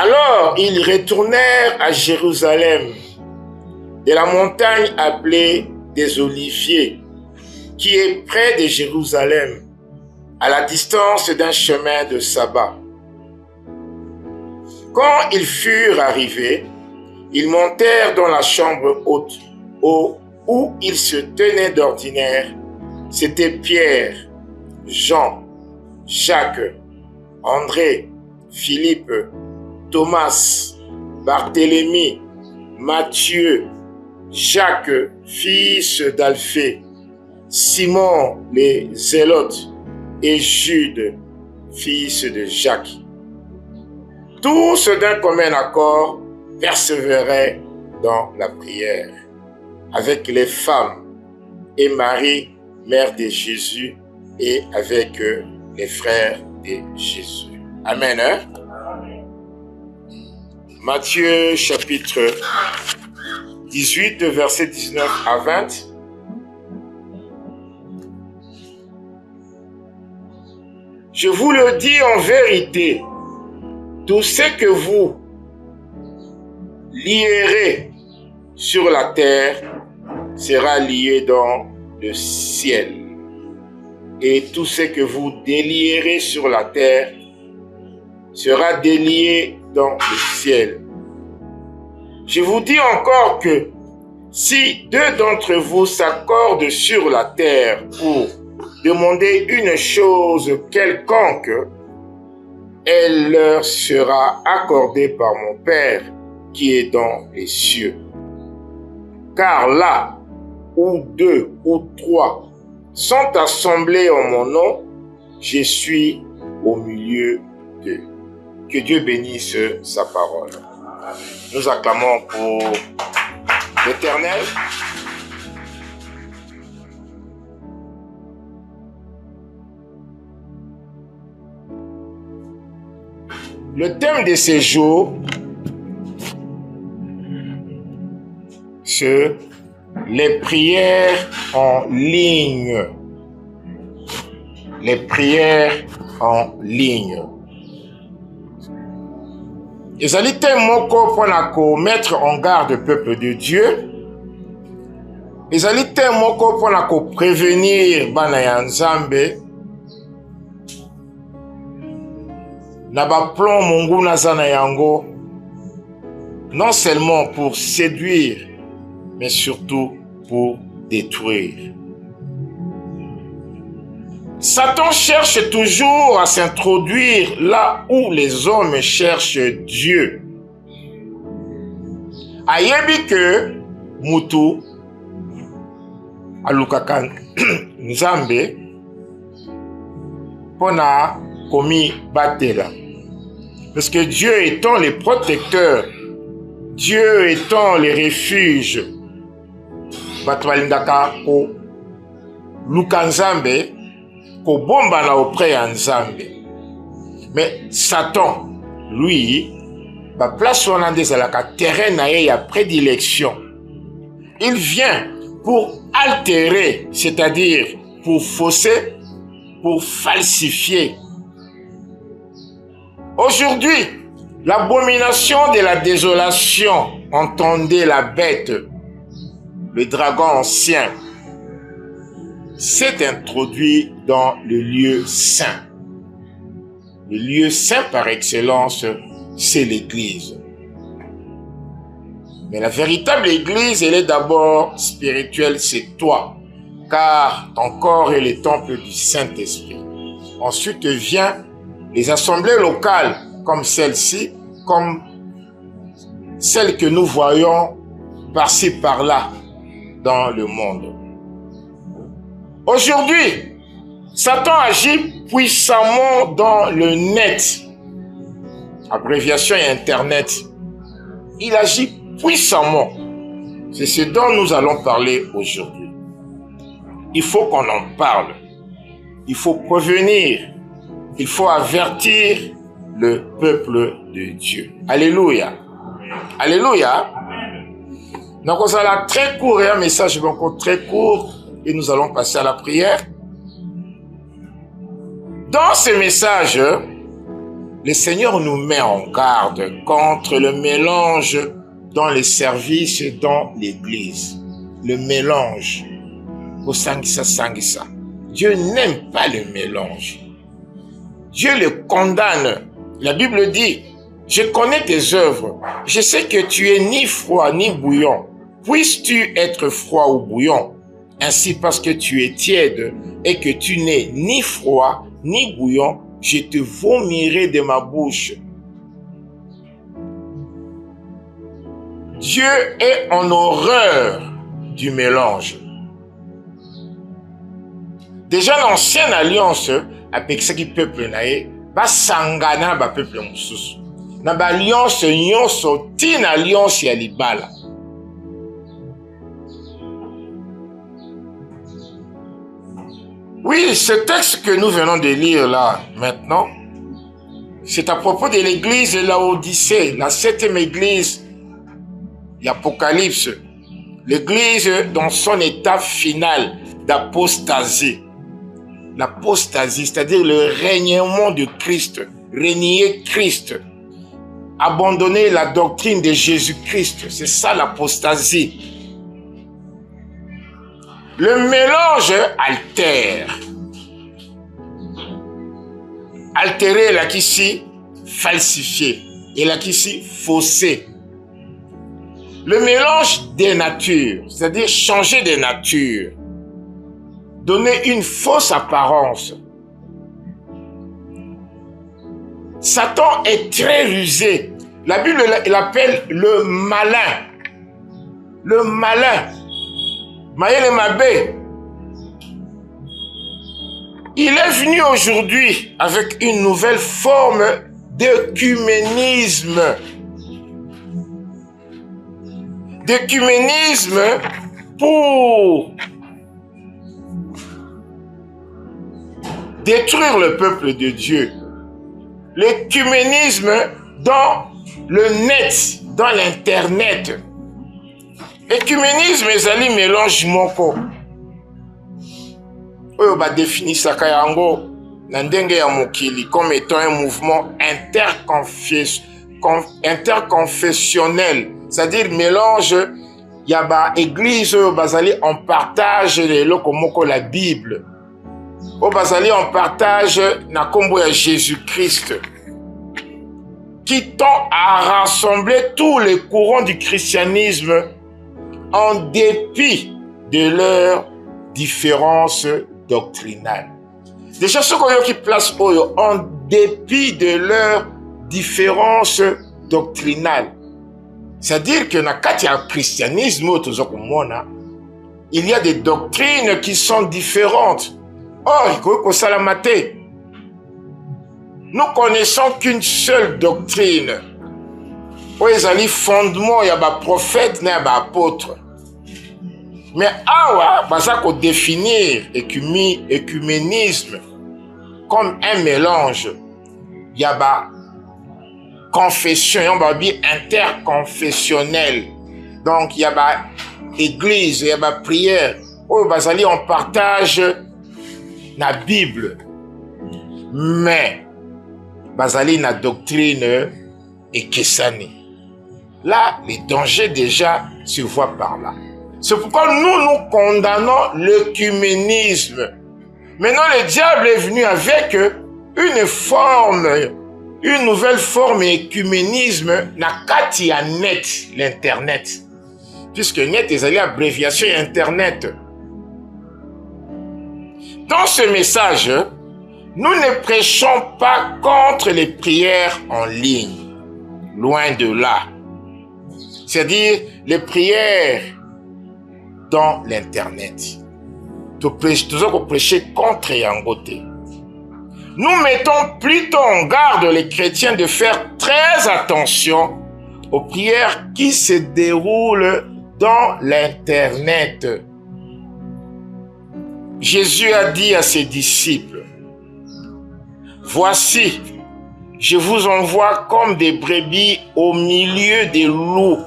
Alors ils retournèrent à Jérusalem, de la montagne appelée des Oliviers, qui est près de Jérusalem, à la distance d'un chemin de sabbat. Quand ils furent arrivés, ils montèrent dans la chambre haute, où ils se tenaient d'ordinaire. C'était Pierre, Jean, Jacques, André, Philippe, Thomas, Barthélemy, Matthieu, Jacques, fils d'Alphée, Simon les Zélotes et Jude, fils de Jacques. Tous d'un commun accord persévéraient dans la prière, avec les femmes et Marie, mère de Jésus, et avec les frères de Jésus. Amen. Hein? Matthieu chapitre 18, versets 19 à 20. Je vous le dis en vérité, tout ce que vous lierez sur la terre sera lié dans le ciel. Et tout ce que vous délierez sur la terre sera délié dans le ciel. Je vous dis encore que si deux d'entre vous s'accordent sur la terre pour demander une chose quelconque, elle leur sera accordée par mon Père qui est dans les cieux. Car là où deux ou trois sont assemblés en mon nom, je suis au milieu d'eux. Que Dieu bénisse sa parole. Nous acclamons pour l'Éternel. Le thème de ces jours, c'est les prières en ligne. Les prières en ligne. Ezali thème moko pona ko mettre en garde le peuple de Dieu. Ezali thème moko pona ko prévenir bana ya Nzambe. Na ba plan mungu nazana yango, non seulement pour séduire, mais surtout pour détruire. Satan cherche toujours à s'introduire là où les hommes cherchent Dieu. Ayebi que mutu alukaka Nzambe pona komi batela. Parce que Dieu étant le protecteur, Dieu étant le refuge, batwalindaka ko luka Nzambe ko bomba na auprès ya Nzambe. Mais Satan, lui, ba place wana ndezalaka terrain na ye ya prédilection. Il vient pour altérer, c'est-à-dire pour fausser, pour falsifier. Aujourd'hui, l'abomination de la désolation, entendez la bête, le dragon ancien, s'est introduit dans le lieu saint. Le lieu saint par excellence, c'est l'Église. Mais la véritable Église, elle est d'abord spirituelle, c'est toi, car ton corps est le temple du Saint-Esprit. Ensuite vient les assemblées locales comme celle-ci, comme celles que nous voyons par-ci par-là dans le monde. Aujourd'hui, Satan agit puissamment dans le net, abréviation et Internet. Il agit puissamment. C'est ce dont nous allons parler aujourd'hui. Il faut qu'on en parle. Il faut prévenir. Il faut avertir le peuple de Dieu. Alléluia. Alléluia. Donc, on a très court et un message encore très court et nous allons passer à la prière. Dans ce message, le Seigneur nous met en garde contre le mélange dans les services et dans l'église. Le mélange. Dieu n'aime pas le mélange. Dieu le condamne. La Bible dit, je connais tes œuvres. Je sais que tu es ni froid ni bouillant. Puisses-tu être froid ou bouillant? Ainsi, parce que tu es tiède et que tu n'es ni froid ni bouillant, je te vomirai de ma bouche. Dieu est en horreur du mélange. Déjà, l'ancienne alliance, avec ce qui peuple naïe, va sangana ba peuple moussous. Na ba alliance nyonso tin alliance ya libala. Oui, ce texte que nous venons de lire là, maintenant, c'est à propos de l'église de Laodicée, la 7e église d'Apocalypse. L'église dans son état final d'apostasie. L'apostasie, c'est-à-dire le règnement de Christ, régner Christ, abandonner la doctrine de Jésus-Christ, c'est ça l'apostasie. Le mélange altère. Altérer là qu'ici, falsifier. Et là qu'ici, fausser. Le mélange des natures, c'est-à-dire changer de nature. Donner une fausse apparence. Satan est très rusé. La Bible l'appelle le malin. Le malin. Maël Mabé, il est venu aujourd'hui avec une nouvelle forme d'œcuménisme. D'œcuménisme pour détruire le peuple de Dieu. L'œcuménisme dans le net, dans l'internet. Écuménisme ezali mélange moko. Oyo ba définissaka yango na ndenge ya mokili comme étant un mouvement interconfessionnel, c'est-à-dire mélange ya ba église oyo bazali en partage de eloko moko la Bible. Oyo bazali en partage na kombo ya Jésus-Christ, qui tend à rassembler tous les courants du christianisme en dépit de leurs différences doctrinales. Déjà, ceux qui placent en dépit de leurs différences doctrinales. C'est-à-dire que dans le christianisme, il y a des doctrines qui sont différentes. Or, nous connaissons qu'une seule doctrine. Il y a des fondements, il y a des prophètes, il y a des apôtres. Mais awa, il faut définir l'écuménisme comme un mélange. Il y a des confessions, il y a des interconfessionnels. Donc, il y a des églises, il y a des prières. On partage la Bible. Mais, la doctrine est Kessani. Là, les dangers déjà se voient par là. C'est pourquoi nous condamnons l'œcuménisme. Maintenant, le diable est venu avec une nouvelle forme d'écuménisme, na kati ya net, l'internet. Puisque net est l'abréviation internet. Dans ce message, nous ne prêchons pas contre les prières en ligne. Loin de là. C'est-à-dire les prières dans l'internet. Nous prêchons contre Yangote. Nous mettons plutôt en garde les chrétiens de faire très attention aux prières qui se déroulent dans l'internet. Jésus a dit à ses disciples, « Voici, je vous envoie comme des brebis au milieu des loups.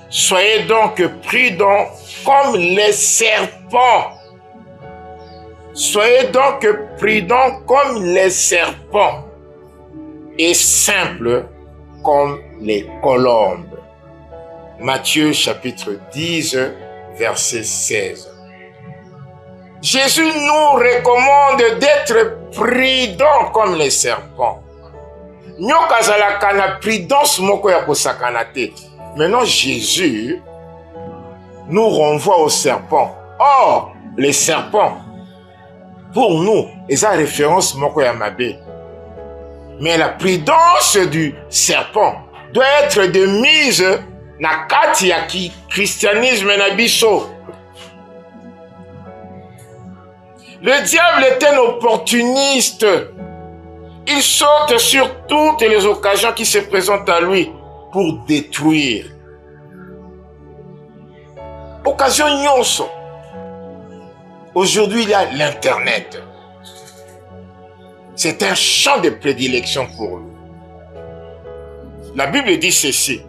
Soyez donc prudents comme les serpents. Soyez donc prudents comme les serpents. et simples comme les colombes. Matthieu chapitre 10, verset 16. Jésus nous recommande d'être prudents comme les serpents. Nyoka zalaka na prudence moko ya kosakana te. Maintenant, Jésus nous renvoie aux serpents. Or, les serpents, pour nous, ils ont référence moko ya mabe. Mais la prudence du serpent doit être de mise na kati ya christianisme na biso. Le diable est un opportuniste. Il saute sur toutes les occasions qui se présentent à lui pour détruire. Occasion nyonso. Aujourd'hui, il y a l'Internet. C'est un champ de prédilection pour lui. La Bible dit ceci.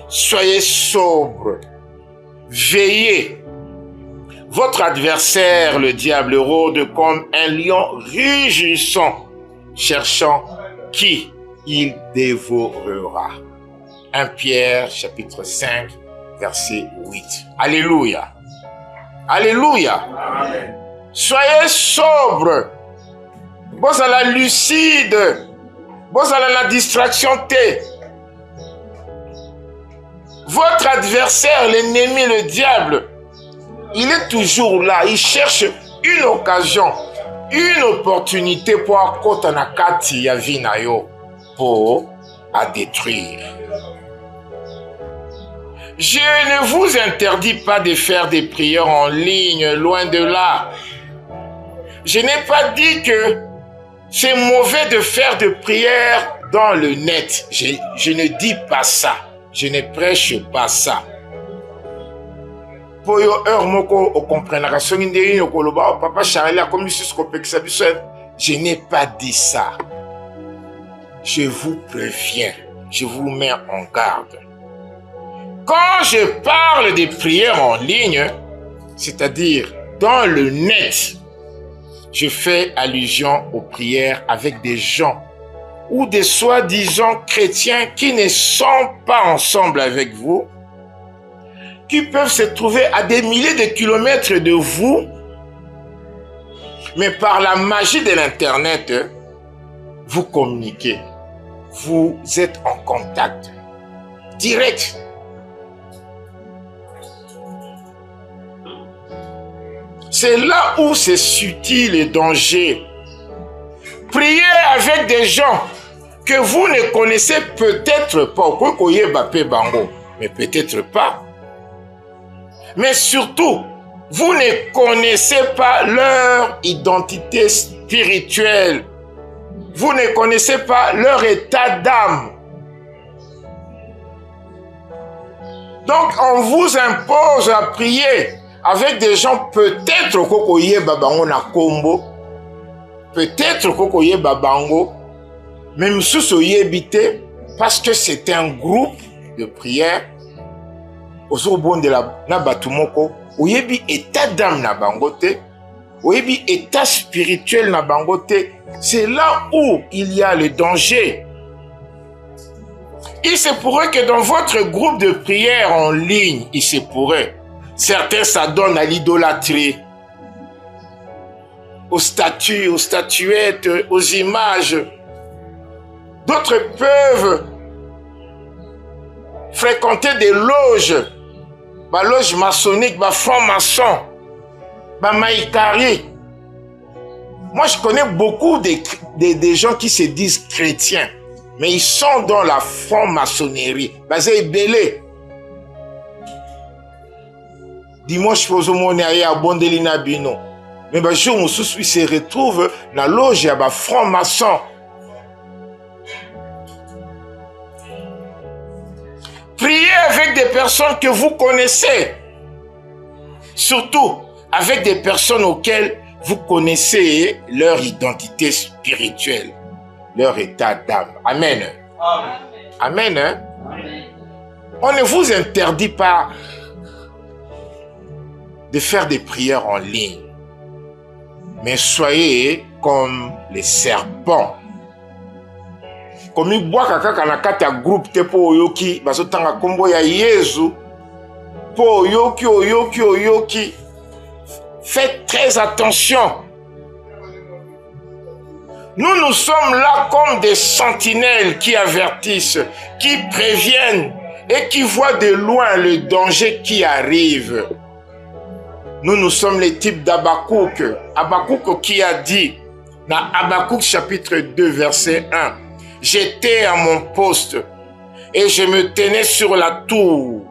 Soyez sobres. Veillez. Votre adversaire, le diable, rôde comme un lion rugissant, cherchant qui il dévorera. 1 Pierre, chapitre 5, verset 8. Alléluia. Alléluia. Amen. Soyez sobres. Vous à la lucide. Vous à la distraction T. Votre adversaire, l'ennemi, le diable, il est toujours là. Il cherche une occasion, une opportunité pour akota na kati ya vie na yo pour à détruire. Je ne vous interdis pas de faire des prières en ligne, loin de là. Je n'ai pas dit que c'est mauvais de faire des prières dans le net. Je ne dis pas ça. Je ne prêche pas ça. Pour heure moko o comprendra songi ndeni okoloba papa Charlie a comme si je n'ai pas dit ça. Je vous préviens, je vous mets en garde. Quand je parle des prières en ligne, c'est-à-dire dans le net, je fais allusion aux prières avec des gens ou des soi-disant chrétiens qui ne sont pas ensemble avec vous, qui peuvent se trouver à des milliers de kilomètres de vous, mais par la magie de l'Internet, vous communiquez. Vous êtes en contact direct. C'est là où c'est subtil et danger. Priez avec des gens que vous ne connaissez peut-être pas, mais peut-être pas. Mais surtout, vous ne connaissez pas leur identité spirituelle. Vous ne connaissez pas leur état d'âme. Donc, on vous impose à prier avec des gens peut-être kokoye babango na kombo, peut-être kokoye babango, même sous oyebite, parce que c'est un groupe de prière. Osobon de la na batumoko, oyebi état d'âme na bangote, oyebi état spirituel na bangote. C'est là où il y a le danger. Il se pourrait que dans votre groupe de prière en ligne, il se pourrait, certains s'adonnent à l'idolâtrie, aux statues, aux statuettes, aux images. D'autres peuvent fréquenter des loges, des loges maçonniques, des francs-maçons, des maïkari. Moi, je connais beaucoup de gens qui se disent chrétiens, mais ils sont dans la franc-maçonnerie. Basé belé. Dimanche, je suis à Bondelina Bino. Mais le jour où ils se retrouvent dans la loge, il y a des francs-maçons. Priez avec des personnes que vous connaissez. Surtout avec des personnes auxquelles vous connaissez leur identité spirituelle, leur état d'âme. Amen. Amen. Amen. Hein? Amen. On ne vous interdit pas de faire des prières en ligne. Mais soyez comme les serpents. komi bwaka kaka na kati ya groupe te po oyoki bazotanga kombo ya Yesu po oyoki. Faites très attention. Nous sommes là comme des sentinelles qui avertissent, qui préviennent et qui voient de loin le danger qui arrive. Nous sommes les types d'Habakkuk. Habakkuk qui a dit, dans Habakkuk chapitre 2 verset 1, « J'étais à mon poste et je me tenais sur la tour.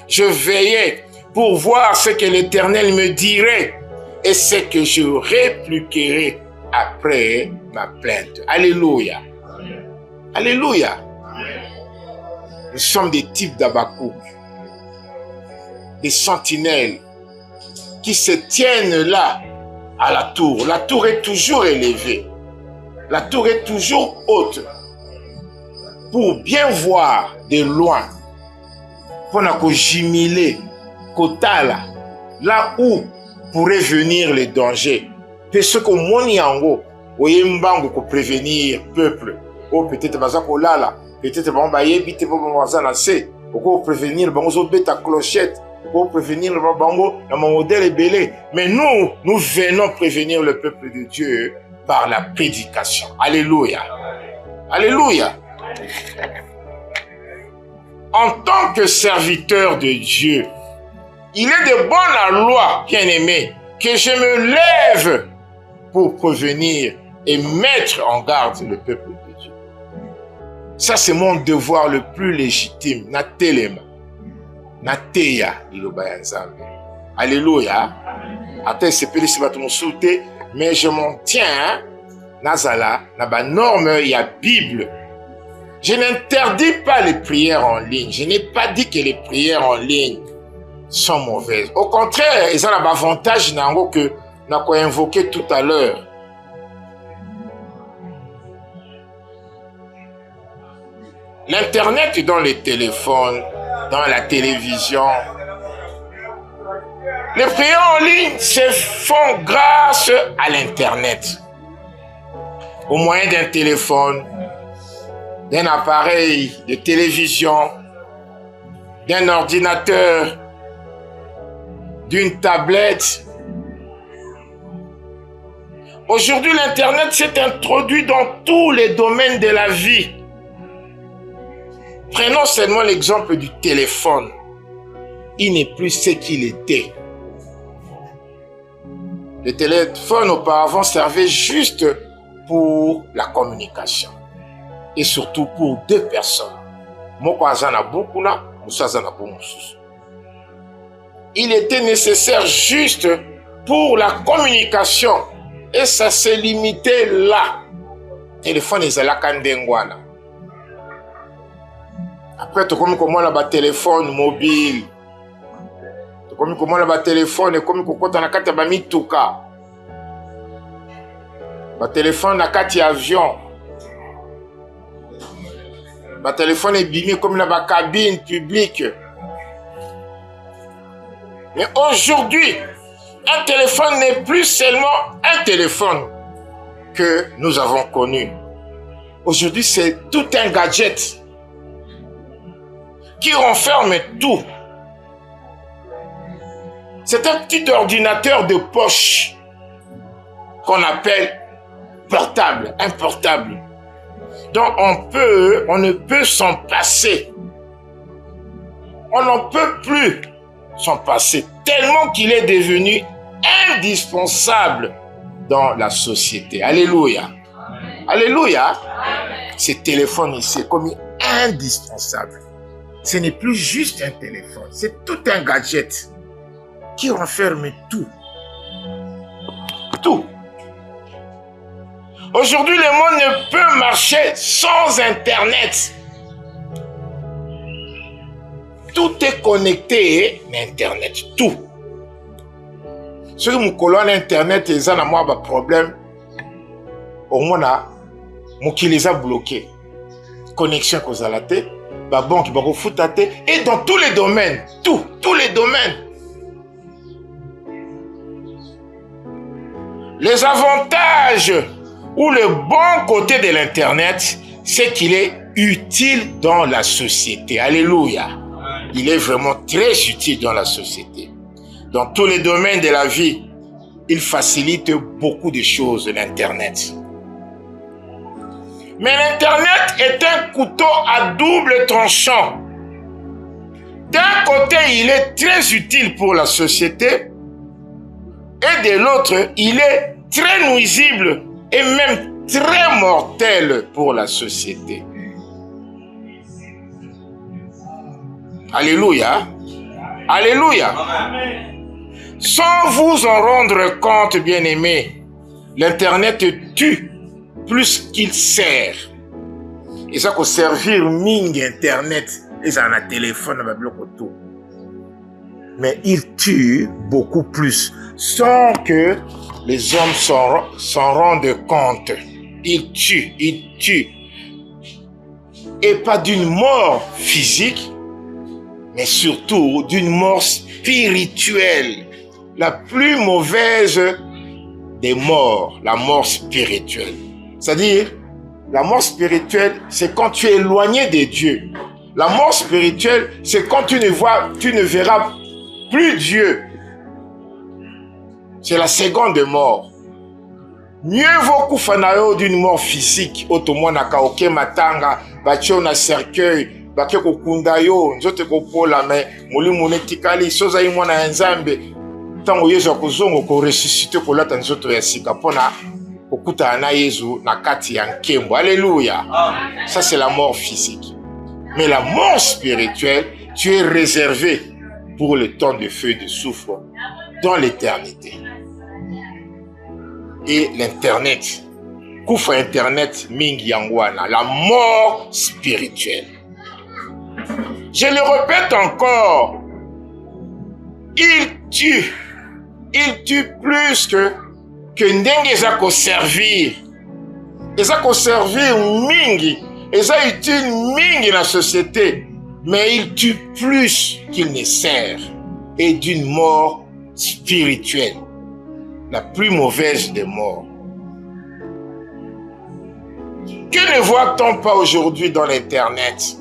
Je veillais pour voir ce que l'Éternel me dirait et ce que je répliquerai après ma plainte. » Alléluia. Alléluia. Nous sommes des types d'Habakkuk, des sentinelles qui se tiennent là à la tour. La tour est toujours élevée. La tour est toujours haute pour bien voir de loin. Pour nous jumeler, là où pourrait venir les dangers. Parce que moni yango, oyembango pour prévenir peuple. Oh peut-être bazako lala, peut-être bon bayebi te bon bazana se, pour prévenir bango beta clochette. Pour prévenir le bango dans mon modèle belé. Mais nous venons prévenir le peuple de Dieu par la prédication. Alléluia. Alléluia. En tant que serviteur de Dieu, il est de bonne loi, bien-aimé, que je me lève pour prévenir et mettre en garde le peuple de Dieu. Ça, c'est mon devoir le plus légitime. Natelema. Nateya iloba nzambe. Alléluia. Ate sepeli si bato mosulte, mais je m'en tiens nazala na ba norme ya Bible. Je n'interdis pas les prières en ligne. Je n'ai pas dit que les prières en ligne sont mauvaises. Au contraire, ils ont l'avantage que n'a quoi invoqué tout à l'heure. L'internet dans les téléphones, dans la télévision. Les prières en ligne se font grâce à l'Internet. Au moyen d'un téléphone, d'un appareil de télévision, d'un ordinateur, d'une tablette. Aujourd'hui, l'Internet s'est introduit dans tous les domaines de la vie. Prenons seulement l'exemple du téléphone. Il n'est plus ce qu'il était. Le téléphone auparavant servait juste pour la communication. Et surtout pour deux personnes. Il était nécessaire juste pour la communication. Et ça s'est limité là. Le téléphone est là quand dengwana. Après, tu comme comment là téléphone mobile. Tu comme comment là téléphone et comme quand on a quatre bamituka. Ba téléphone na quatre avion. Ba téléphone est bimé comme la cabine publique. Mais aujourd'hui, un téléphone n'est plus seulement un téléphone que nous avons connu. Aujourd'hui, c'est tout un gadget qui renferme tout. C'est un petit ordinateur de poche qu'on appelle portable, un portable. Donc on ne peut s'en passer. On n'en peut plus s'en passer tellement qu'il est devenu indispensable dans la société. Alléluia. Amen. Alléluia. Amen. Ce téléphone ici est comme indispensable. Ce n'est plus juste un téléphone, c'est tout un gadget qui renferme tout. Tout. Aujourd'hui, le monde ne peut marcher sans Internet. Tout est connecté à Internet, tout. Ce que nous colons Internet, ils ont un problème. Au moins, nous qui les a bloqués. Connexion qu'on a la tête. Banque, et dans tous les domaines, tous les domaines. Les avantages ou le bon côté de l'Internet, c'est qu'il est utile dans la société. Alléluia. Il est vraiment très utile dans la société. Dans tous les domaines de la vie, il facilite beaucoup de choses, l'Internet. Mais l'Internet est un couteau à double tranchant. D'un côté, il est très utile pour la société, et de l'autre, il est très nuisible et même très mortel pour la société. Alléluia. Alléluia. Sans vous en rendre compte, bien-aimés, l'Internet tue plus qu'il sert. Et ça, qu'on servir ming Internet, et ça, on a téléphone, on a bloqué tout. Mais il tue beaucoup plus, sans que les hommes s'en rendent compte. Il tue. Et pas d'une mort physique, mais surtout d'une mort spirituelle. La plus mauvaise des morts, la mort spirituelle. C'est-à-dire, la mort spirituelle, c'est quand tu es éloigné de Dieu. La mort spirituelle, c'est quand tu ne verras plus Dieu. C'est la seconde mort. Mieux vaut kufanayo d'une mort physique. Otomonaka oke matanga, batio na cercueil, bake kokunda yo, nzote kopola me mulimune tikali soza imwana nzambe. Tango Yesu akuzongo ko ressusciter ko lata nzoto ya sika pona okuta na Yesu na kati ya nkembo. Alléluia. Ça c'est la mort physique. Mais la mort spirituelle, tu es réservé pour le temps de feu et de soufre dans l'éternité. Et l'Internet, koufa Internet mingi yangwana, la mort spirituelle. Je le répète encore, il tue plus que ndenge ezako servir. Ezako servir mingi, eza utile mingi na société, mais il tue plus qu'il ne sert, et d'une mort spirituelle, la plus mauvaise des morts. Que ne voit-on pas aujourd'hui dans l'Internet?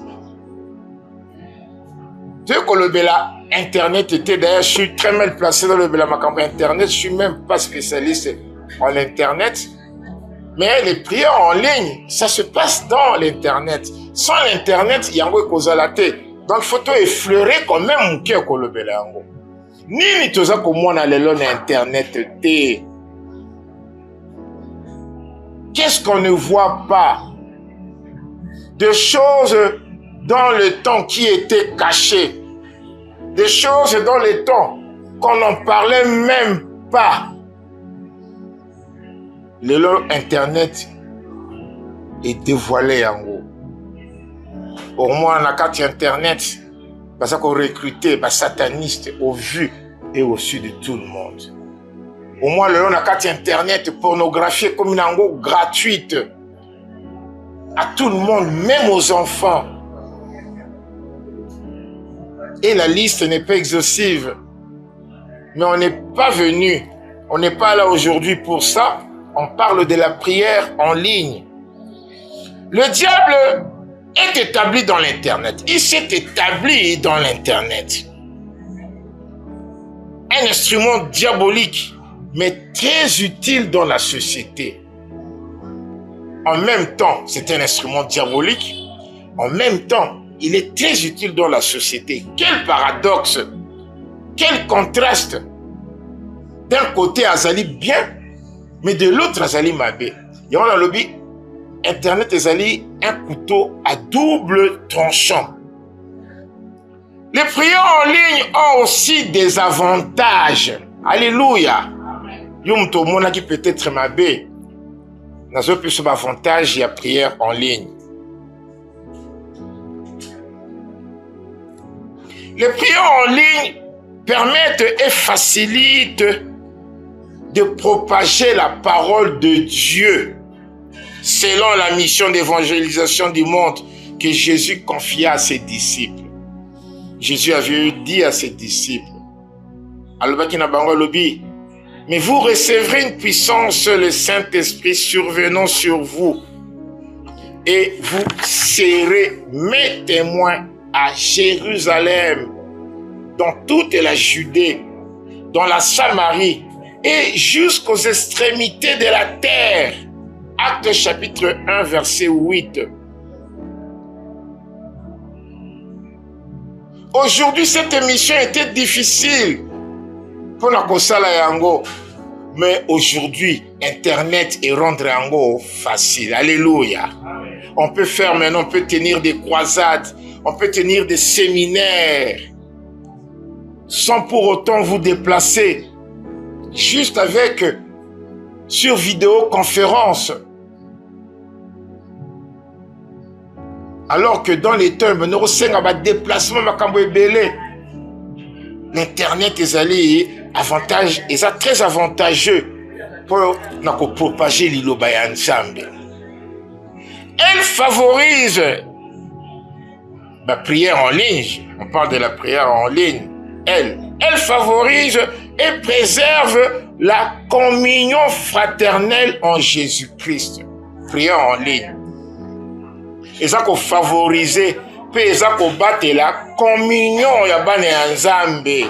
Tu sais que le Bela Internet était d'ailleurs, je suis très mal placé dans le Bela Makambo Internet, je suis même pas spécialiste en Internet, mais les prières en ligne, ça se passe dans l'Internet. Sans l'Internet, il y a un cause à la tête. Donc, il faut effleurer quand même que le Bela Ango. Ni toza ko mona lelo na Internet te. Qu'est-ce qu'on ne voit pas? Des choses dans le temps qui étaient cachées. Des choses dans le temps qu'on n'en parlait même pas. Lelo Internet est dévoilé en gros. Au moins, on a quatre Internet. Parce qu'on recrutait des satanistes au vu et au su de tout le monde. Au moins, on a quatre Internet pornographie comme une ango gratuite à tout le monde, même aux enfants. Et la liste n'est pas exhaustive. Mais on n'est pas venu, on n'est pas là aujourd'hui pour ça. On parle de la prière en ligne. Le diable est établi dans l'Internet. Il s'est établi dans l'Internet. Un instrument diabolique, mais très utile dans la société. En même temps, c'est un instrument diabolique. En même temps, il est très utile dans la société. Quel paradoxe! Quel contraste! D'un côté, Azali bien, mais de l'autre, Azali mabé. Et on a lobby. Internet est un couteau à double tranchant. Les prières en ligne ont aussi des avantages. Alléluia. Yom to mona qui peut-être mabé. Dans un plus avantage, il y a prière en ligne. Les prières en ligne permettent et facilitent de propager la parole de Dieu selon la mission d'évangélisation du monde que Jésus confia à ses disciples. Jésus avait dit à ses disciples, mais vous recevrez une puissance, le Saint-Esprit survenant sur vous, et vous serez mes témoins à Jérusalem, dans toute la Judée, dans la Samarie et jusqu'aux extrémités de la terre. Actes chapitre 1, verset 8. Aujourd'hui, cette émission était difficile pour la Kosala Yango. Mais aujourd'hui, Internet est rendre Yango facile. Alléluia. On peut faire maintenant, on peut tenir des croisades, on peut tenir des séminaires, sans pour autant vous déplacer. Juste avec, sur vidéoconférence. Alors que dans les temps, nous avons des déplacements, l'Internet est allé avantage, est très avantageux pour propager l'iloba ensemble. Elle favorise la prière en ligne. On parle de la prière en ligne. Elle favorise et préserve la communion fraternelle en Jésus-Christ. Prière en ligne. Et ça qu'on favorise, puis ça qu'on batte la communion yabane ensemble.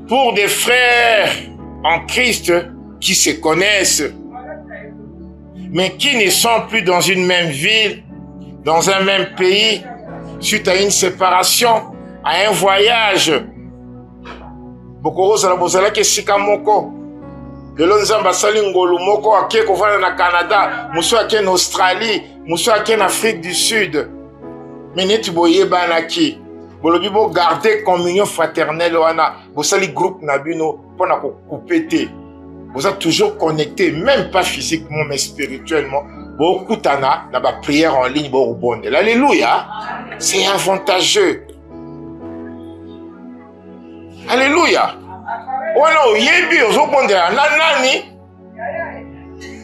Pour des frères en Christ qui se connaissent, mais qui ne sont plus dans une même ville, dans un même pays, suite à une séparation, à un voyage. Bokoro zala bozala ke sika moko. Lelo nzamba sali ngolu moko ake kovana na Canada, muso ake na Australie, muso ake na Afrique du Sud. Mais netu boyeba na ki. Bolobi bo garder communion fraternelle wana, bosali groupe na bino pona ko couper. Vous êtes toujours connectés, même pas physiquement, mais spirituellement. Beaucoup d'ana, la prière en ligne, bon bon. Alléluia. C'est avantageux. Alléluia. Voilà, yebi ozobonde na nani.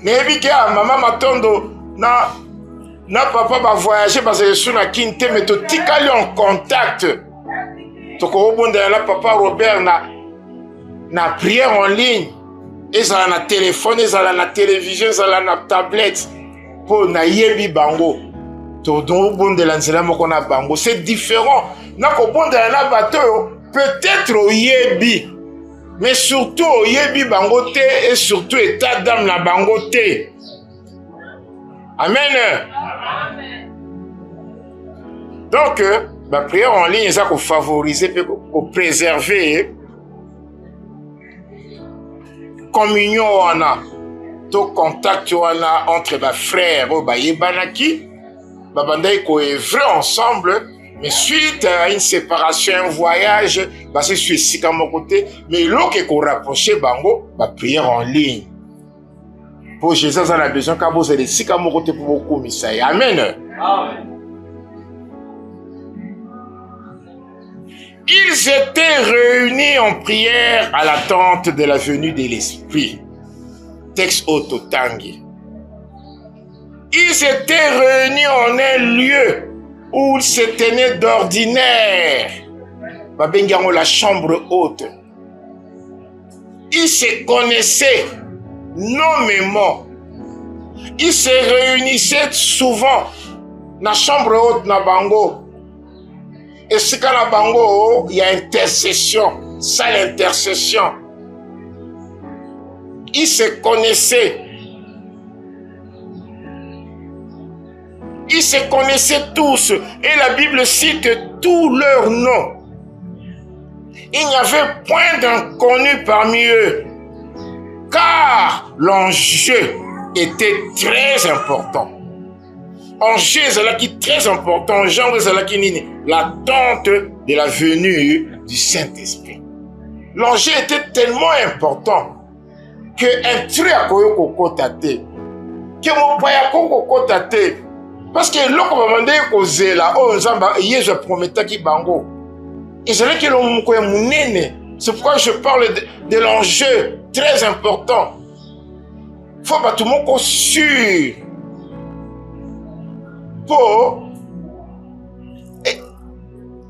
Nebi ke maman matondo na papa va voyager parce que sur la kinte mais to tikali en contact. To ko bonde na papa Robert na prière en ligne. Ils ont na téléphone, ils ont na télévision, ils ont na tablette pour na yebi bango. To don bon de l'anzela moko na bango, c'est différent. Na ko bon de na bateau peut-être au yebi, mais surtout au yebi bango te et surtout état d'âme na bango te. Amen. Donc la prière en ligne ça qu'on favoriser qu'on préserver communion wana to contact wana entre ba frères ba yebanaki ba bandai ko œuvrer ensemble mais suite à une séparation un voyage ba c'est sur sika mon côté mais l'autre ko rapprocher bango ba prière en ligne pour Jésus en a besoin ka vous allez sika mon côté pour beaucoup misai amen. Amen. Ils étaient réunis en prière à l'attente de la venue de l'Esprit. Texte Ototangi. Ils étaient réunis en un lieu où ils se tenaient d'ordinaire. Babengango la chambre haute. Ils se connaissaient nommément. Ils se réunissaient souvent dans la chambre haute na bango. Et ce qu'à la bango, il y a intercession, ça l'intercession. Ils se connaissaient. Ils se connaissaient tous. Et la Bible cite tous leurs noms. Il n'y avait point d'inconnu parmi eux. Car l'enjeu était très important. Enjeu qui est très important, l'attente de la venue du Saint-Esprit. L'enjeu était tellement important que un truc à koyokotate, que mon paya koyokotate, parce que l'autre m'a demandé causer là, oh nzamba, hier je promettais qu'il bango. Et c'est là que l'on koya munene. C'est pourquoi je parle de l'enjeu très important. Faut pas tout le monde sûr. Pour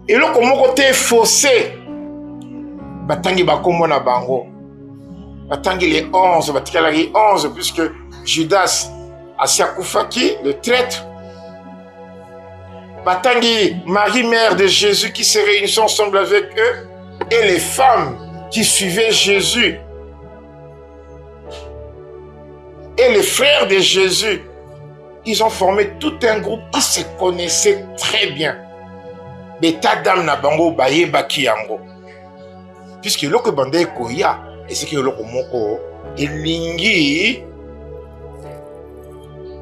et là comme côté faussé batangi bakombo na bango batangi les 11 batikala les 11 puisque Judas Asiakoufaki, le traître. Batangi, Marie, mère de Jésus, qui se réunissait ensemble avec eux, et les femmes qui suivaient Jésus. Et les frères de Jésus, ils ont formé tout un groupe, ils se connaissaient très bien. Betadam na bango baye baki yango. Puisque loko bande koya, et c'est que loko moko, elingi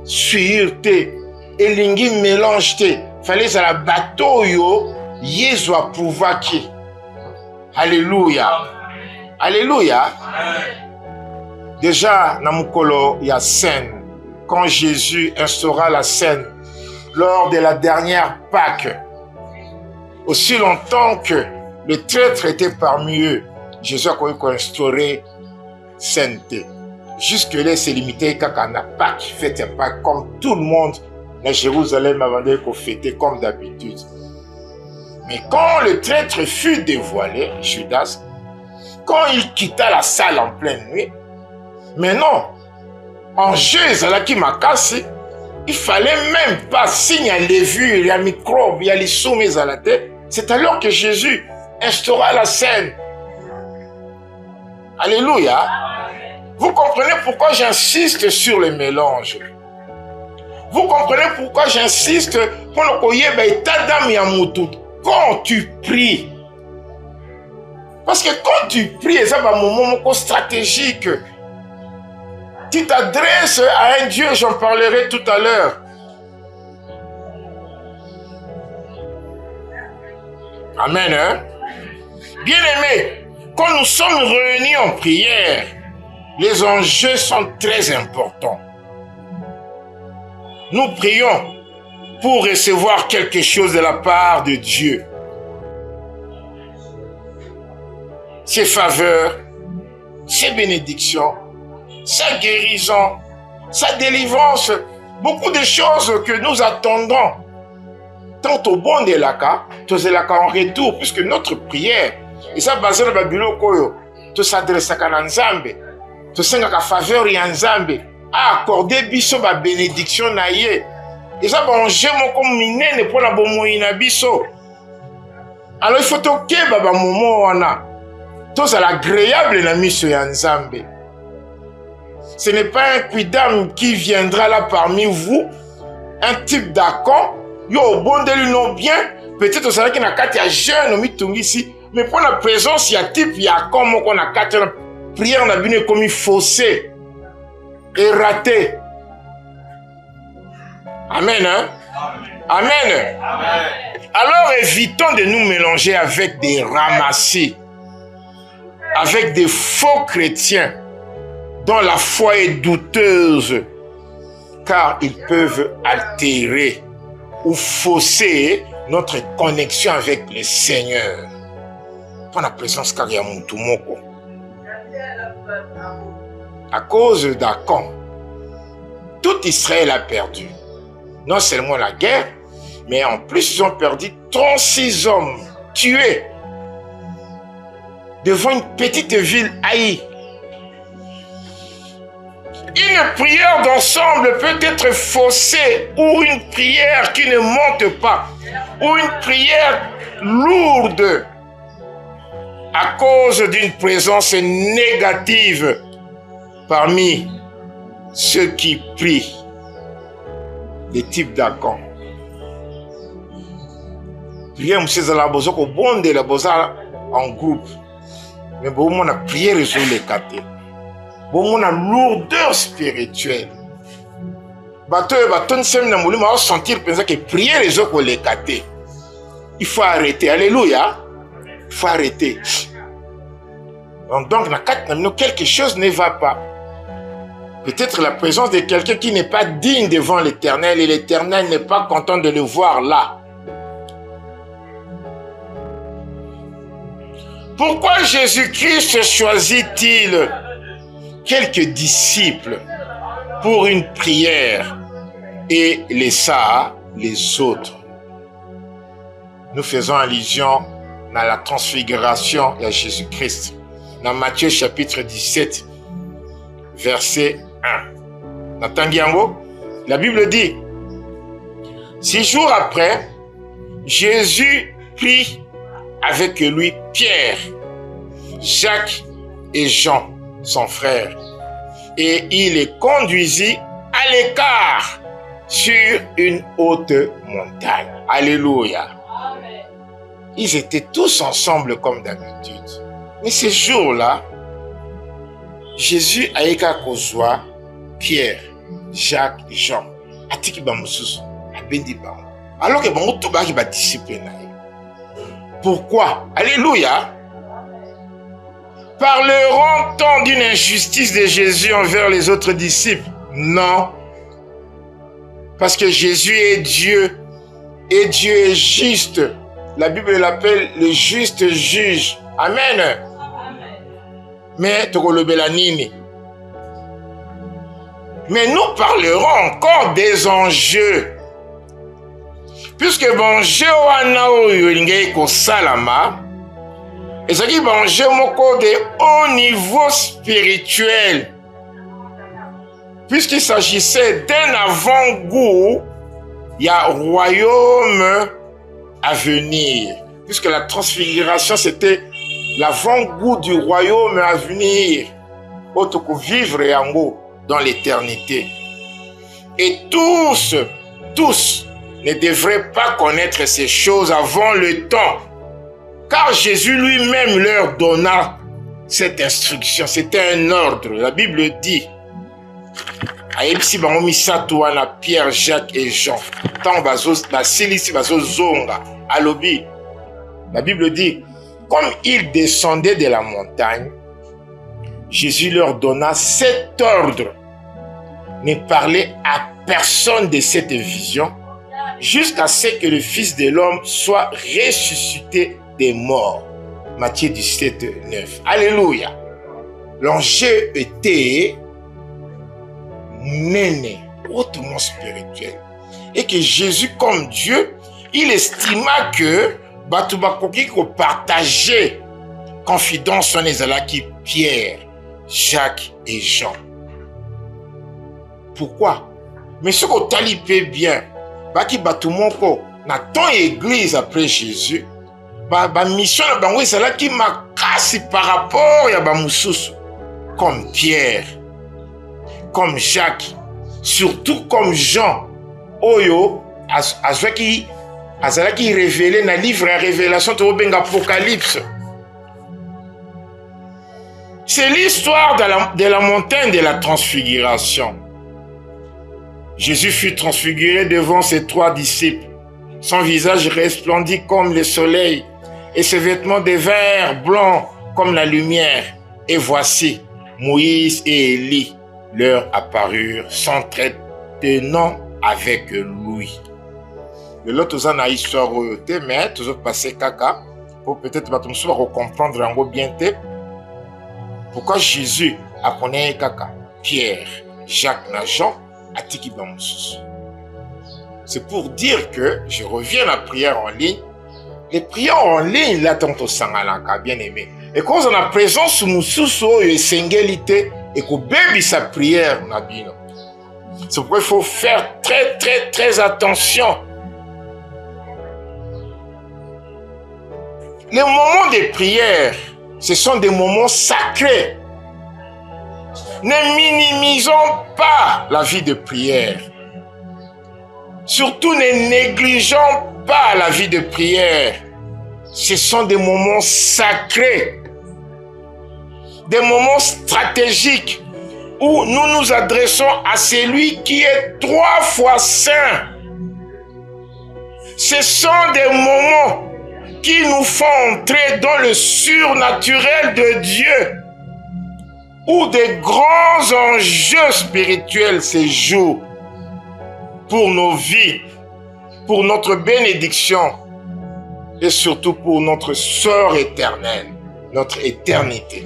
suirte, elingi mélange te. Fallait à la bateau yo, Yesu a prouvaki. Alléluia. Alléluia. Déjà, Namukolo, il y a scène. Quand Jésus instaura la scène lors de la dernière Pâque, aussi longtemps que le traître était parmi eux, Jésus a instauré sainteté. Jusque-là, c'est limité qu'à la Pâque, fête Pâque comme tout le monde à Jérusalem avant qu'on fêtait comme d'habitude. Mais quand le traître fut dévoilé, Judas, quand il quitta la salle en pleine nuit, mais non, en jeu, il fallait même pas signer les vues, il y a microbes, il y a les soumis à la tête. C'est alors que Jésus instaura la scène. Alléluia. Vous comprenez pourquoi j'insiste sur le mélange. Vous comprenez pourquoi j'insiste pour le koyeba état d'âme. Quand tu pries, parce que quand tu pries, c'est un moment stratégique. Tu t'adresses à un Dieu, j'en parlerai tout à l'heure. Amen. Hein? Bien-aimés, quand nous sommes réunis en prière, les enjeux sont très importants. Nous prions pour recevoir quelque chose de la part de Dieu. Ses faveurs, ses bénédictions, sa guérison, sa délivrance, beaucoup de choses que nous attendons. Tant au bon de l'aka, tout en retour, puisque notre prière, et ça basé sur le Babylone, tout s'adresse à Nzambe, tout s'engage à faveur de Nzambe, à accorder biso ba bénédiction na ye. Et ça va enjeu comme minene pour la bomoïna biso. Alors il faut que baba momo wana, tout ça l'agréable na miso ya Nzambe. Ce n'est pas un quidam qui viendra là parmi vous, un type d'accord, yo bon de lui non bien, peut-être au salaire qui n'a qu'à jeune au mitungi ici, mais pour la présence il y a type il y a comme on a quatre prières on a bien comme il faussé et raté. Amen, hein? Amen. Amen. Amen. Alors évitons de nous mélanger avec des ramassis, avec des faux chrétiens dont la foi est douteuse, car ils peuvent altérer ou fausser notre connexion avec le Seigneur. Pour la présence car il y a mon moko. À cause d'Akan, tout Israël a perdu. Non seulement la guerre, mais en plus ils ont perdu 36 hommes tués devant une petite ville haïe. Une prière d'ensemble peut être faussée ou une prière qui ne monte pas ou une prière lourde à cause d'une présence négative parmi ceux qui prient, des types d'accords. Prière, monsieur Zala Bozo, au bon de la Boza en groupe. Mais bon, on a prié sur les quatre. Bon, on a lourdeur spirituelle. Bateau et bateau, on va sentir que prier les autres pour les quatre. Il faut arrêter. Alléluia. Il faut arrêter. Donc, quelque chose ne va pas. Peut-être la présence de quelqu'un qui n'est pas digne devant l'Éternel et l'Éternel n'est pas content de le voir là. Pourquoi Jésus-Christ choisit-il quelques disciples pour une prière et laissa les autres? Nous faisons allusion à la transfiguration de Jésus-Christ. Dans Matthieu chapitre 17, verset 1. Natangiango, La Bible dit, 6 jours après, Jésus prit avec lui Pierre, Jacques et Jean, son frère, et il les conduisit à l'écart sur une haute montagne. Alléluia. Amen. Ils étaient tous ensemble comme d'habitude. Mais ce jour-là, Jésus a été kozwa Pierre, Jacques, Jean. Atiki ba mususu, abendi ba. Alors que bon tout ba ki ba disciple na. Pourquoi? Alléluia. Parleront-on d'une injustice de Jésus envers les autres disciples? Non. Parce que Jésus est Dieu et Dieu est juste. La Bible l'appelle le juste juge. Amen. Mais nous parlerons encore des enjeux. Puisque l'enjeu est salama, et ce qui est l'enjeu de haut niveau spirituel. Puisqu'il s'agissait d'un avant-goût, il y a un royaume à venir. Puisque la transfiguration, c'était l'avant-goût du royaume à venir. Autre que vivre dans l'éternité. Et tous ne devraient pas connaître ces choses avant le temps. Car Jésus lui-même leur donna cette instruction. C'était un ordre. La Bible dit, Pierre, Jacques et Jean. La Bible dit, comme ils descendaient de la montagne, Jésus leur donna cet ordre. Ne parlez à personne de cette vision jusqu'à ce que le Fils de l'homme soit ressuscité des morts. Matthieu 17, 9. Alléluia. L'enjeu était néné, hautement spirituel. Et que Jésus, comme Dieu, il estima que Batubakoki ko partageait confidence en Ezalaki Pierre, Jacques et Jean. Pourquoi? Mais ce qu'on talipé bien, Baki Batumoko, na ton église après Jésus, mission na bango Ezalaki makasi par rapport à Bamususu, comme Pierre, comme Jacques, surtout comme Jean, Oyo, azalaki révélé dans le livre de Révélation de l'Apocalypse. C'est l'histoire de la montagne de la transfiguration. Jésus fut transfiguré devant ses 3 disciples. Son visage resplendit comme le soleil et ses vêtements devinrent blancs comme la lumière. Et voici, Moïse et Élie leur apparurent, s'entretenant avec lui. De l'autre, on a une histoire, mais toujours passé caca, pour peut-être comprendre en bien. Pourquoi Jésus apprenait caca, Pierre, Jacques, Jean, à Tiki Bamoussous. C'est pour dire que, je reviens à la prière en ligne, les prières en ligne, là, tant au sangalaka, bien aimé. Et quand on a présence sous Moussous, et singalité, et qu'on baby sa prière, Nabino. C'est pourquoi il faut faire très attention. Les moments de prière, ce sont des moments sacrés. Ne minimisons pas la vie de prière. Surtout ne négligeons pas la vie de prière. Ce sont des moments sacrés. Des moments stratégiques où nous nous adressons à celui qui est 3 fois saint. Ce sont des moments qui nous font entrer dans le surnaturel de Dieu, où des grands enjeux spirituels se jouent pour nos vies, pour notre bénédiction et surtout pour notre sort éternelle, notre éternité.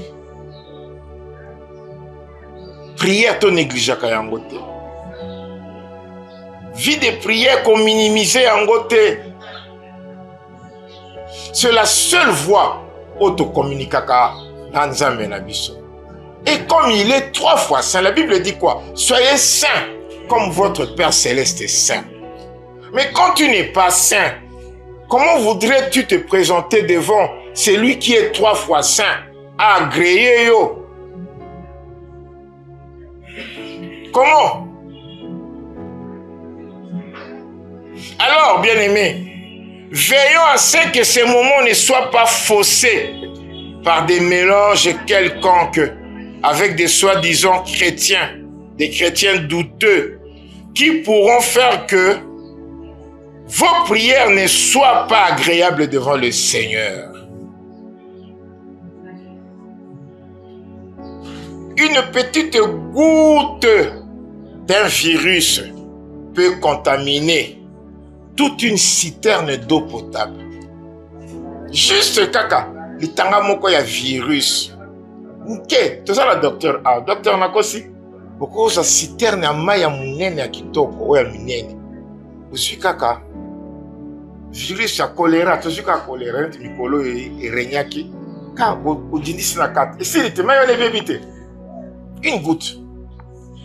Prière ton négligé kayangote. Vie de prière qu'on minimisait en côté. C'est la seule voie auto-communicaka dans Nzambe na biso. Et comme il est 3 fois saint, la Bible dit quoi? Soyez saints comme votre Père Céleste est saint. Mais quand tu n'es pas saint, comment voudrais-tu te présenter devant celui qui est 3 fois saint, agréé yo? Comment? Alors, bien-aimés, veillons à ce que ces moments ne soient pas faussés par des mélanges quelconques avec des soi-disant chrétiens, des chrétiens douteux, qui pourront faire que vos prières ne soient pas agréables devant le Seigneur. Une petite goutte d'un virus peut contaminer toute une citerne d'eau potable. Juste kaka, litanga moko ya virus. Ok, tout ça la docteur A. Docteur Nakosi, beaucoup sa citerne ya mai ya munene ya kitoko, o ya minene. Usi kaka, virus ya choléra, tout ça choléra, nti mikolo e renyaki. Ka o dindisi na kat. Et si te mai on est vite. Une goutte.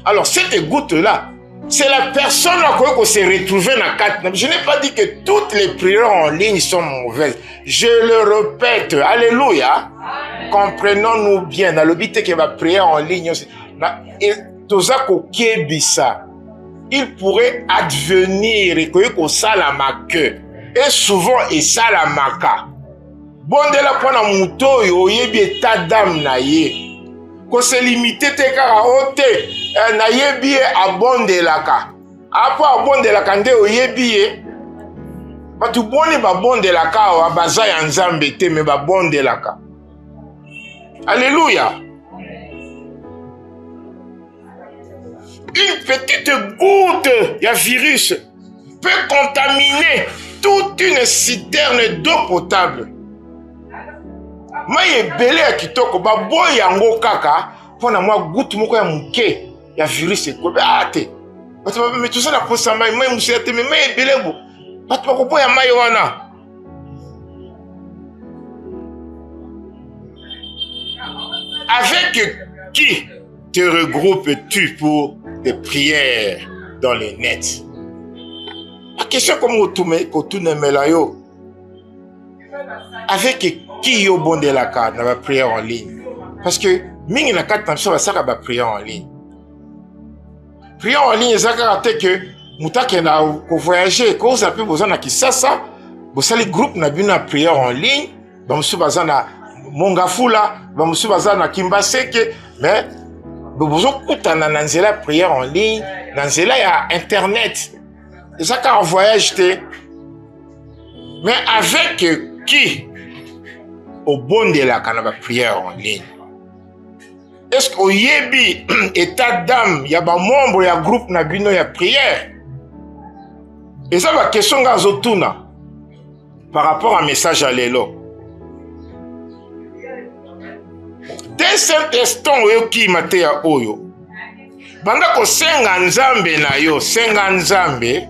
Alors cette goutte-là, c'est la personne qui se retrouve dans la carte. Je n'ai pas dit que toutes les prières en ligne sont mauvaises. Je le répète. Alléluia. Comprenons-nous bien. Dans le but que la prière en ligne, il pourrait advenir que ça la marque. Et souvent, et ça la marque. Bon, de la point à mouto, il y a des tas d'âmes naïe. Ko se limite te kaka ote na yebi abondelaka apo abondelaka nde oyebi ye batu boni babondelaka wa baza ya nzambe te me babondelaka. Alléluia. Une petite goutte ya virus peut contaminer toute une citerne d'eau potable. Maye belé ya kitoko baboy yango kaka pona mwa goutte moko ya muke ya virus ekobe ate bato ba mais tout ça na posa mai musia te mais maye belé bo bato ba ko boya mai wana. Avec qui te regroupes-tu pour des prières dans le net? La question comme autoune melayo. Avec qui yo bon de la carte dans la prière en ligne? Parce que mingi na carte ça va ça va prière en ligne. Prière en ligne ça caractère que mutake na ko voyager ko ça peut besoin na Kisasa, bo sali groupe na bina prière en ligne, ba musu baza na Mongafula, ba musu baza na Kimbaseke, mais bo besoin kutana na nzela prière en ligne, na nzela ya internet. Et ça quand on voyage te. Mais avec qui au bon de la canaba prière en ligne? Est-ce qu'au yebi état d'âme y a ba membre ya groupe na bino ya prière? Et ça va question gazotuna par rapport à message à l'élo. Dès cet instant oyo ki mate ya oyo banda ko senga nzambe na yo senga nzambe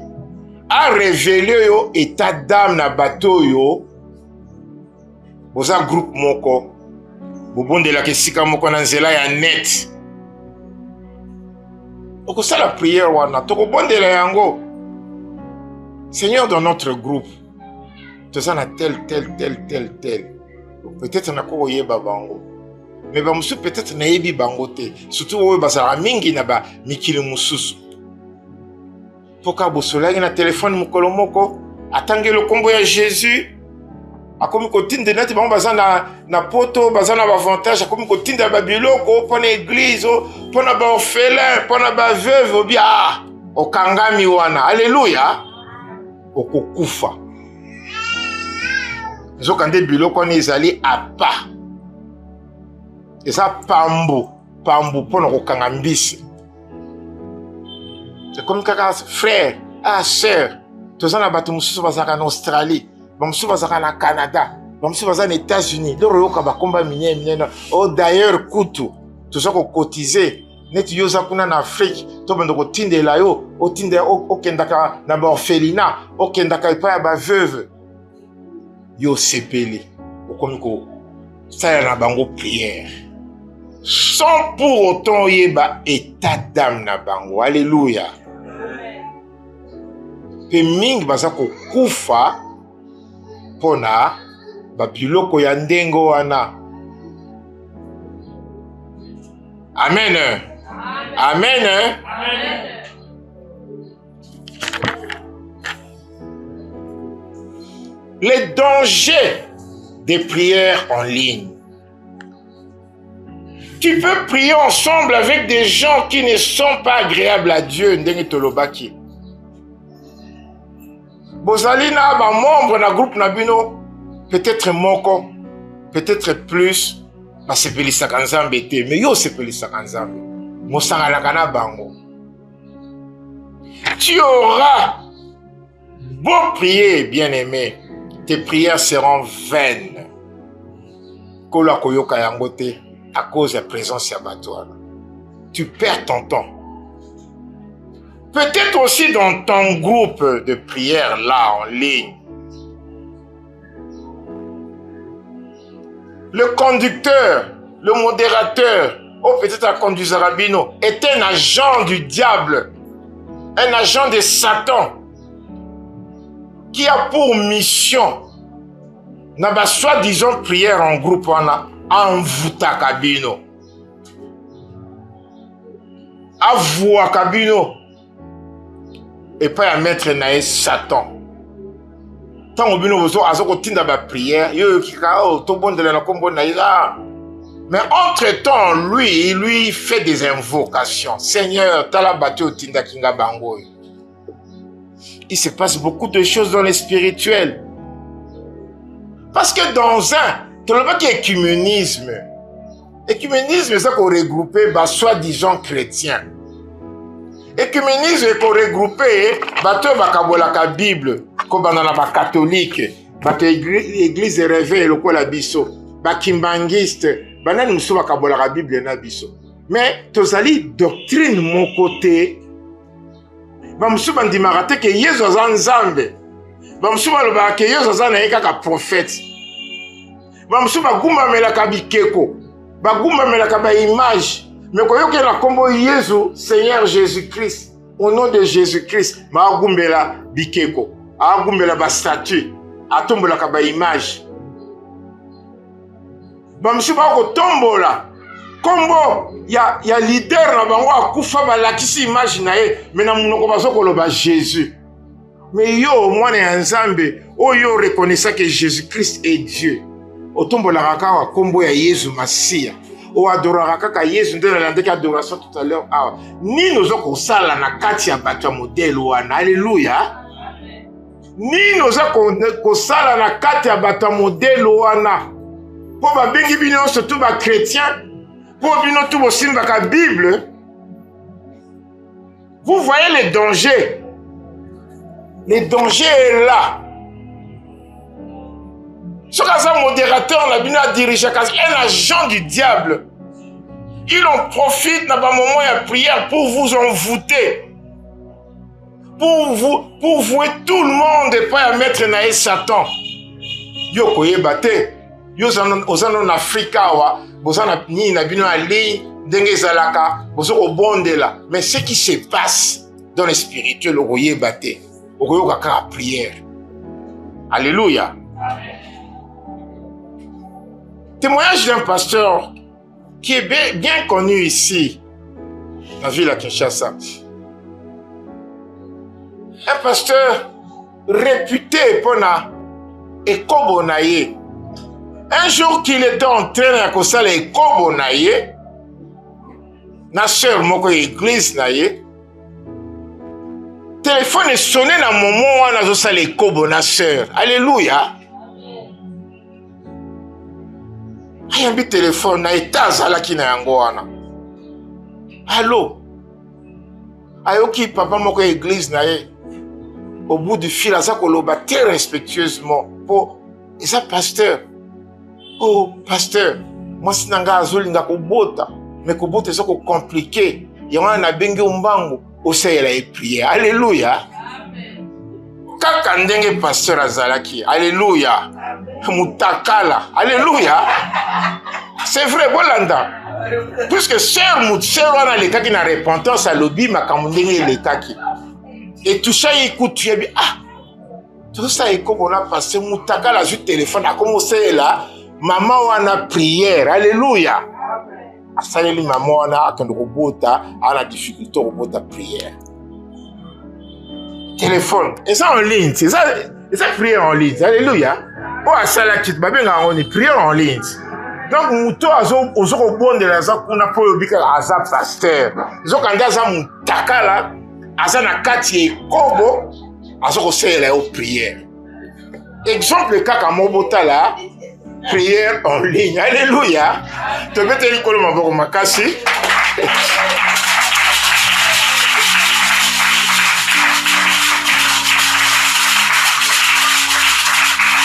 a révélé yo état d'âme na bateau yo boza groupe moko bobonde la kesika moko na nzela ya net oko sala prière wana toko bonde la yango. Seigneur, dans notre groupe tu as tel peut-être na ko yeba bango mais ba musu peut-être na yebi bango te surtout oyo basala mingi na ba mikili mususu poka bosolaki na téléphone mukolo moko atangelo kombo ya Jésus akomi kotinda nati bango baza na poto baza na avantage akomi kotinda ba biloko pona église pona ba orphelin pona ba veuve obia okangami wana. Alléluia. Okokufa zokande biloko ni ezali apa eza pambo pona kokanga mbisi. C'est comme kaka frère, sœur, tous en abattu mususu bazaka en Australie, bamususu bazaka na Canada, bamususu bazaka aux États-Unis. Loro yoka ba komba minene. Oh d'ailleurs kutu, tous en cotiser. Net yoza kuna na Afrique, to bando ko tindela yo, o tinde o kendaka na ba orphelinat, o kendaka pa ba veuve. Yo sepeli. O komiko ça na bango prière. Sans pour autant yeba état d'âme na bango. Alléluia. pe mingi baza kokufa pona babiloko ya ndenge wana. Amen. Amen. Amen. Les dangers des prières en ligne. Tu peux prier ensemble avec des gens qui ne sont pas agréables à Dieu. Ndenge tolobaki. Bozali na ba membre na groupe na bino, peut-être moko, peut-être plus, ba sepelisaka nzambe te, mais yo sepelisaka nzambe. Mosangalaka na bango. Tu auras beau prier, bien-aimé, tes prières seront vaines. Kola koyoka yango te à cause de la présence ya bato. Tu perds ton temps. Peut-être aussi dans ton groupe de prière là en ligne. Le conducteur, le modérateur, ou peut-être un conduiseur rabino, est un agent du diable, un agent de Satan, qui a pour mission, n'a pas soi-disant prière en groupe, en vuta kabino. Avoua kabino. Et pas à mettre nae Satan. Tant que bino bozo azoko tinda ba prière, yo kika o to bon de la kombo naïla. Mais entre-temps, lui, il lui fait des invocations. Seigneur, tala batu o tinda kinga bango. Il se passe beaucoup de choses dans le spirituel. Parce que dans tu ne vois pas qu'il y a écuménisme. Écuménisme, c'est qu'on regroupe soi-disant chrétiens. Écuménisme, c'est qu'on regroupe bateau bakabolaka Bible, comme dans la catholique, bateau église réveil, le quoi la biso, bakimbangiste, banani musu bakabolaka Bible na biso. Mais tozali doctrine mon côté, bamusu bandimaka te que Yesu aza nzambe, bamusu balobaka que Yesu aza na kaka prophète. Bamusu bagumba melaka bikeko, bagumba melaka ba image. Mais quand il y a la combo Jésus, Seigneur Jésus-Christ, au nom de Jésus-Christ, ma gumbela bikeko, a gumbela ba statue, a tombola ka ba image. Bamusu ba ko tombola. Combo ya leader na bango akufa ba lakisi image na ye, mais na munoko bazoko loba Jésus. Mais yo mwana nzambe, o yo reconnaissant que Jésus-Christ est Dieu. O tombola kaka wa combo ya Yesu Masia. O adorera kaka Yesu ndena landeka adoration tout à l'heure. Ah, ni nous oko sala na kati ya bato modèle wana. Alléluia. Ni nous oko sala na kati ya bato modèle wana. Po ba bengi bino surtout ba chrétien, po bino tout bo simba ka Bible. Vous voyez les dangers. Le danger est là. Ce qu'un modérateur, on a bien dirigé un agent du diable. Il en profite dans un moment de prière pour vous envoûter. Pour vouer tout le monde et pas à mettre naïs Satan. Yo koye bate. Yo ozano en Afrique wa. Bozana ni na bino ali denge zalaka. Bozoko bonde là. Mais ce qui se passe dans le spirituel, okoye bate. Okoye kaka prière. Alléluia. Amen. Témoignage d'un pasteur qui est bien connu ici, dans la ville à Kinshasa. Un pasteur réputé pour na ekobonaye. Un jour qu'il était en train de faire les ekobonaye, na sœur moko église naye, téléphone est sonné dans le moment où on a fait les ekobona sœur. Alléluia. Ayambi téléphone na étage à la kina yangoana. Allô? Ayoki papa moko église na ye. Au bout du fil, à ça koloba très respectueusement pour et ça pasteur. Oh pasteur, moi si nanga azolinga kobota, mais kobota c'est compliqué. Yama na bengi umbango, osayela e prière. Alléluia. Amen. Kaka ndenge pasteur azalaki. Alléluia. Mutakala. Alléluia. C'est vrai, Bolanda. Puisque sœur wana le kaki na repentance à lobby makamundenge le kaki. Et tout ça, écoute, tu es bien. Ah, tout ça, écoute, on a passé moutaka la juste téléphone, a commencé là. Maman, on a prière. Alléluia. Asaleli maman, on a un robot, on a difficulté au robot de prière. Téléphone. Et ça en ligne. C'est ça prière en ligne. Alléluia. Oh, ça la quitte. On est prière en ligne. Donc, mouto aux robot de la zone qu'on a pour le bic à Azap pasteur. Ils ont quand ça moutaka là. Azana kati et kobo. Azoko c'est là aux prières. Exemple, kaka mobota là. Prière en ligne. Alléluia. Tu peux te dire que je vais casser.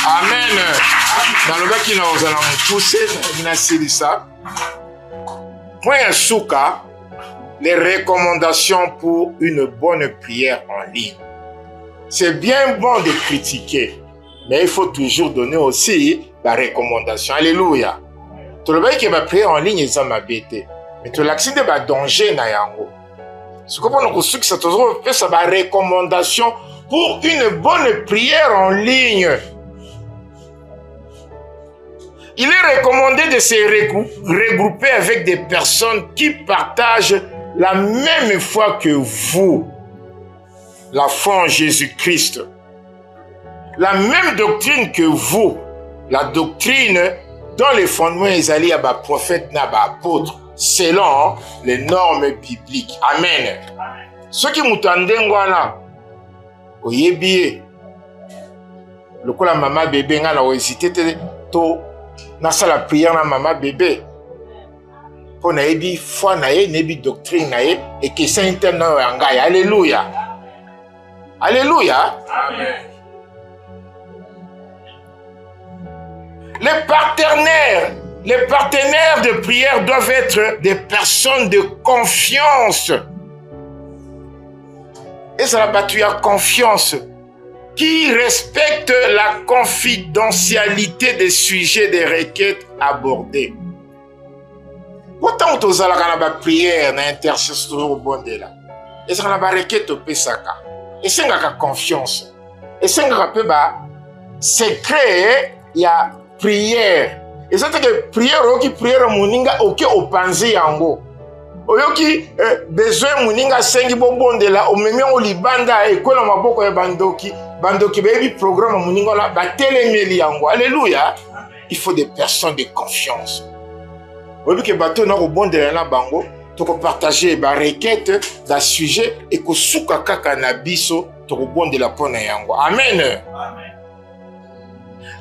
Amen. Dans le gars qui nous allons pousser, il a dit ça. Moi, un souka, les recommandations pour une bonne prière en ligne. C'est bien bon de critiquer, mais il faut toujours donner aussi la recommandation. Alléluia. Tu le vois que ma prière en ligne est ma bête. Mais tu l'accident de ma danger na yango. Ce qu'on peut nous que ça toujours fait ça ma recommandation pour une bonne prière en ligne. Il est recommandé de se regrouper avec des personnes qui partagent la même foi que vous. La foi en Jésus-Christ. La même doctrine que vous. La doctrine dans les fondements des alliés à ma prophète, à ma apôtre, selon les normes bibliques. Amen. Ceux qui m'entendent, voilà, oyebi, le coup la maman bébé, n'a pas hésité, to, n'a pas la prière na maman bébé. Pour naebi foi nae, naebi doctrine nae, et que c'est interne en gaï. Alléluia. Alléluia. Amen. Les partenaires de prière doivent être des personnes de confiance. Et ça va tu as confiance. Qui respectent la confidentialité des sujets des requêtes abordées. Pourtant, tu as la prière, l'intercession au bon de là. Et ça va requête au pesaka. Et c'est une confiance. Et c'est un peu secret, il y a prière. Et ça que prière oki prière muninga oki opanzi yango. Oyoki besoin muninga sengi bobonde la omemi o libanda e kola maboko ya bandoki bebi programme muninga la batelemeli yango. Alléluia. Il faut des personnes de confiance. Oyoki ke bato na obonde la bango to ko partager ba requête da sujet et ko suka kaka na biso to ko bonde la pona yango. Amen. Amen.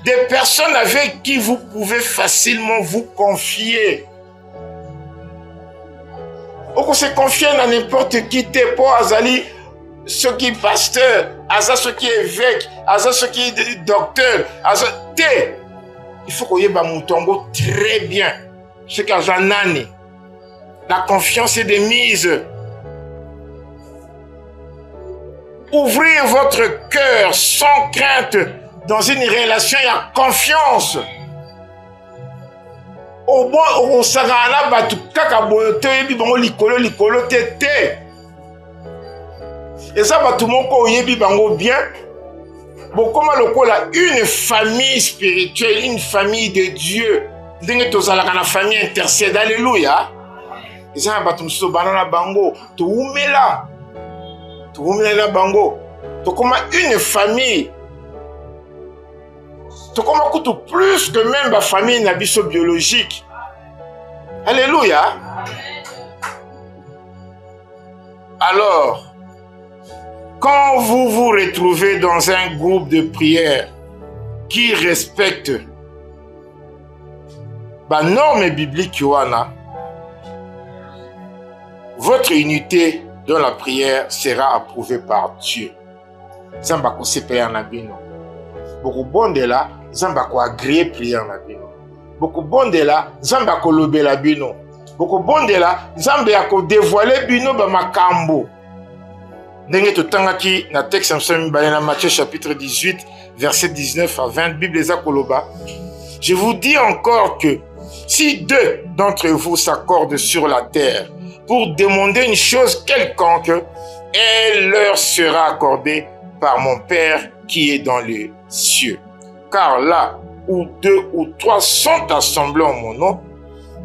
Des personnes avec qui vous pouvez facilement vous confier. On peut se confier à n'importe qui, t'es pas azali, ceux qui pasteur, azali ceux qui évêque, azali ceux qui docteur, azali t'es. Il faut qu'on y ait un moutongo très bien. Ce qu'à Janani, la confiance est de mise. Ouvrez votre cœur sans crainte. Dans une relation, il y a confiance. Au bon, on s'arrête là, tout kaka boyote, et bon likolo tété. Et ça va tout le monde ko yebi bango bien. Bon, comment le ko là, une famille spirituelle, une famille de Dieu. Dingue to zala kana famille intercède. Alléluia. Et ça va tout le banana bango, to umela bango. To comment une famille. Tu comprends plus que même ma famille n'habite biologique. Alléluia. Alors, quand vous vous retrouvez dans un groupe de prière qui respecte la norme biblique, votre unité dans la prière sera approuvée par Dieu. Zambako sepe en abino. Beaucoup bon de là, Zamba ko agréé prière na bino. Beaucoup bon de là, Zamba ko lobe la bino. Beaucoup bon de là, Zamba ko dévoiler bino ba makambo. Ndenge to tangaki na texte en Matthieu chapitre 18 verset 19 à 20 Bible eza koloba. Je vous dis encore que si deux d'entre vous s'accordent sur la terre pour demander une chose quelconque, elle leur sera accordée par mon Père qui est dans les cieux. Car là où 2 ou 3 sont assemblés en mon nom,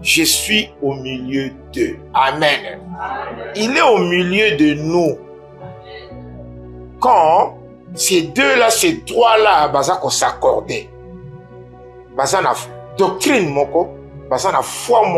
je suis au milieu d'eux. Amen. Il est au milieu de nous. Quand ces 2-là, ces 3-là, baza ko s'accorder. Baza na doctrine moko, baza na foi moko.